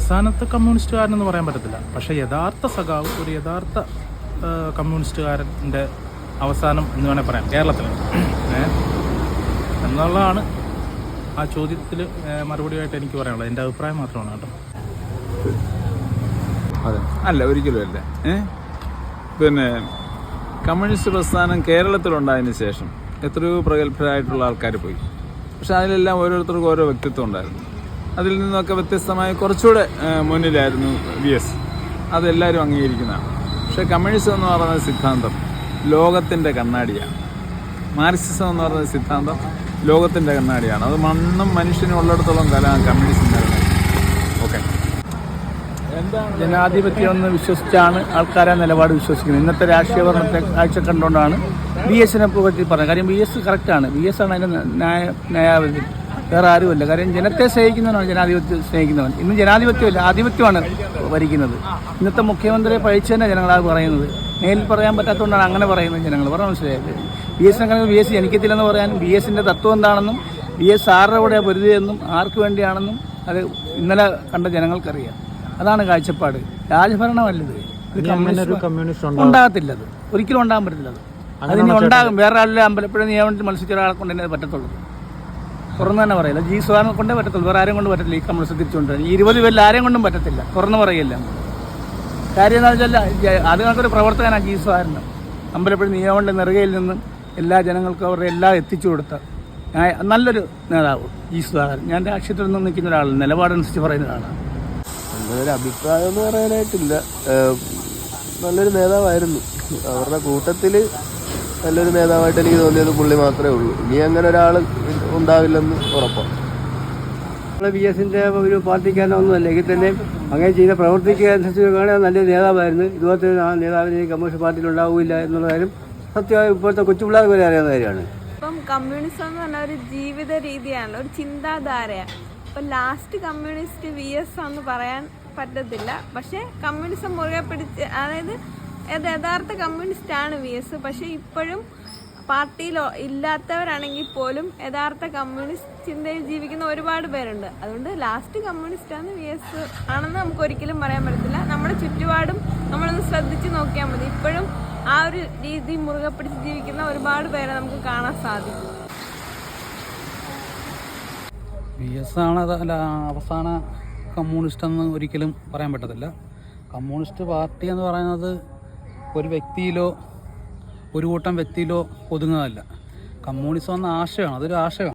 അവസാനത്തെ കമ്മ്യൂണിസ്റ്റുകാരനെന്ന് പറയാൻ പറ്റത്തില്ല. പക്ഷേ യഥാർത്ഥ സഖാവ്, ഒരു യഥാർത്ഥ കമ്മ്യൂണിസ്റ്റുകാരൻ്റെ അവസാനം എന്ന് വേണേൽ പറയാം കേരളത്തിൽ എന്നുള്ളതാണ് ആ ചോദ്യത്തിൽ മറുപടിയായിട്ട് എനിക്ക് പറയാനുള്ളത്. എൻ്റെ അഭിപ്രായം മാത്രമാണ് കേട്ടോ. അതെ, അല്ല ഒരിക്കലും അല്ല. പിന്നെ കമ്മ്യൂണിസ്റ്റ് പ്രസ്ഥാനം കേരളത്തിലുണ്ടായതിനു ശേഷം എത്രയോ പ്രഗത്ഭരായിട്ടുള്ള ആൾക്കാർ പോയി. പക്ഷെ അതിലെല്ലാം ഓരോരുത്തർക്കും ഓരോ വ്യക്തിത്വം ഉണ്ടായിരുന്നു. അതിൽ നിന്നൊക്കെ വ്യത്യസ്തമായി കുറച്ചുകൂടെ മുന്നിലായിരുന്നു VS. അതെല്ലാവരും അംഗീകരിക്കുന്നതാണ്. പക്ഷേ കമ്മ്യൂണിസം എന്ന് പറയുന്ന സിദ്ധാന്തം ലോകത്തിൻ്റെ കണ്ണാടിയാണ്. മാർക്സിസം എന്ന് പറയുന്ന സിദ്ധാന്തം ലോകത്തിൻ്റെ കണ്ണാടിയാണ്. അത് മണ്ണും മനുഷ്യനും ഉള്ളിടത്തോളം കാലം കമ്മ്യൂണിസം ഓക്കെ. ജനാധിപത്യം എന്ന് വിശ്വസിച്ചാണ് ആൾക്കാരെ നിലപാട് വിശ്വസിക്കുന്നത്. ഇന്നത്തെ രാഷ്ട്രീയ ഭരണത്തെ കാഴ്ച കണ്ടുകൊണ്ടാണ് VSനെ പറ്റി പറഞ്ഞത്. കാര്യം VS കറക്റ്റാണ്. VS ആണ് അതിൻ്റെ ന്യായാവധി, വേറെ ആരുമല്ല. കാര്യം ജനത്തെ സ്നേഹിക്കുന്നവനാണ് ജനാധിപത്യം സ്നേഹിക്കുന്നവൻ. ഇന്ന് ജനാധിപത്യമില്ല, ആധിപത്യമാണ് ഭരിക്കുന്നത്. ഇന്നത്തെ മുഖ്യമന്ത്രിയെ പഴിച്ചു തന്നെ ജനങ്ങളാണ് പറയുന്നത്. നേരിൽ പറയാൻ പറ്റാത്തതുകൊണ്ടാണ് അങ്ങനെ പറയുന്നത് ജനങ്ങൾ. പറഞ്ഞാൽ മനസ്സിലായത് VSനെ VS ജനിക്കത്തില്ലെന്ന് പറയാനും VSൻ്റെ തത്വം എന്താണെന്നും VS ആരുടെ കൂടെ പൊരുതിയെന്നും ആർക്ക് വേണ്ടിയാണെന്നും അത് ഇന്നലെ കണ്ട ജനങ്ങൾക്കറിയാം. അതാണ് കാഴ്ചപ്പാട്. രാജഭരണമല്ലത്. ഉണ്ടാകത്തില്ല, അത് ഒരിക്കലും ഉണ്ടാകാൻ പറ്റത്തില്ല. അതിന് ഉണ്ടാകും വേറെ ആളിലെ അമ്പലപ്പുഴ നിയമനത്തിൽ മത്സരിച്ച ഒരാളെ കൊണ്ട് തന്നെ പറ്റത്തുള്ളൂ. തുറന്നു തന്നെ പറയില്ല. G. സുധാകരനെ കൊണ്ടേ പറ്റത്തുള്ളൂ, വേറെ ആരും കൊണ്ട് പറ്റത്തില്ല. ഈ കമ്മ്യൂണിസ്റ്റ് തിരിച്ചുകൊണ്ട് ഈ 20 പേരിൽ ആരെയും കൊണ്ടും പറ്റത്തില്ല. തുറന്നു പറയില്ല. കാര്യം എന്താ വെച്ചാൽ അത് കണക്കൊരു പ്രവർത്തകനാണ് G. സുധാകരൻ. അമ്പലപ്പുഴ നിയമങ്ങളുടെ നെറുകയിൽ നിന്നും എല്ലാ ജനങ്ങൾക്കും അവരുടെ എല്ലാം എത്തിച്ചു കൊടുത്ത നല്ലൊരു നേതാവ് G. സുധാകരൻ. ഞാൻ രാഷ്ട്രീയത്തിൽ നിന്നും നിൽക്കുന്ന ഒരാളാണ്, നിലപാടനുസരിച്ച് പറയുന്ന ഒരാളാണ്. ഒരു അഭിപ്രായം എന്ന് പറയാനായിട്ടില്ല. നല്ലൊരു നേതാവായിരുന്നു. അവരുടെ കൂട്ടത്തിൽ നല്ലൊരു നേതാവായിട്ട് എനിക്ക് തോന്നിയത് പുള്ളി മാത്രമേ ഉള്ളൂ. ഇനി അങ്ങനെ ഒരാൾ ഉണ്ടാവില്ലെന്ന് ഉറപ്പാണ്. VSൻ്റെ ഒരു പാർട്ടിക്കാരനൊന്നുമല്ല. എങ്കിൽ തന്നെ അങ്ങനെ ചെയ്യുന്ന പ്രവർത്തിക്കുക അനുസരിച്ച് നല്ലൊരു നേതാവായിരുന്നു. ഇതുപോലത്തെ ആ നേതാവിന് കമ്മ്യൂണിസ്റ്റ് പാർട്ടിയിൽ ഉണ്ടാവില്ല എന്നുള്ള കാര്യം സത്യമായി ഇപ്പോഴത്തെ കൊച്ചുപിള്ളേർക്ക് വരെ അറിയാവുന്ന കാര്യമാണ്. ഇപ്പം കമ്മ്യൂണിസം എന്ന് പറഞ്ഞാൽ ഒരു ജീവിത രീതിയാണ്, ഒരു ചിന്താധാരയാണ്. അപ്പം ലാസ്റ്റ് കമ്മ്യൂണിസ്റ്റ് VS എന്ന് പറയാൻ പറ്റത്തില്ല. പക്ഷേ കമ്മ്യൂണിസം മുറുകെ പിടിച്ച്, അതായത് യഥാർത്ഥ കമ്മ്യൂണിസ്റ്റാണ് VS. പക്ഷേ ഇപ്പോഴും പാർട്ടിയിൽ ഇല്ലാത്തവരാണെങ്കിൽ പോലും യഥാർത്ഥ കമ്മ്യൂണിസ്റ്റ് ചിന്തയിൽ ജീവിക്കുന്ന ഒരുപാട് പേരുണ്ട്. അതുകൊണ്ട് ലാസ്റ്റ് കമ്മ്യൂണിസ്റ്റാണ് VS ആണെന്ന് നമുക്ക് ഒരിക്കലും പറയാൻ പറ്റത്തില്ല. നമ്മുടെ ചുറ്റുപാടും നമ്മളൊന്ന് ശ്രദ്ധിച്ച് നോക്കിയാൽ മതി. ഇപ്പോഴും ആ ഒരു രീതി മുറുകെ പിടിച്ച് ജീവിക്കുന്ന ഒരുപാട് പേരെ നമുക്ക് കാണാൻ സാധിക്കും. VS ആണ് അവസാന കമ്മ്യൂണിസ്റ്റ് എന്ന് ഒരിക്കലും പറയാൻ പറ്റത്തില്ല. കമ്മ്യൂണിസ്റ്റ് പാർട്ടി എന്ന് പറയുന്നത് ഒരു വ്യക്തിയിലോ ഒരു കൂട്ടം വ്യക്തിയിലോ ഒതുങ്ങുന്നതല്ല. കമ്മ്യൂണിസം എന്ന ആശയമാണ്, അതൊരു ആശയമാണ്.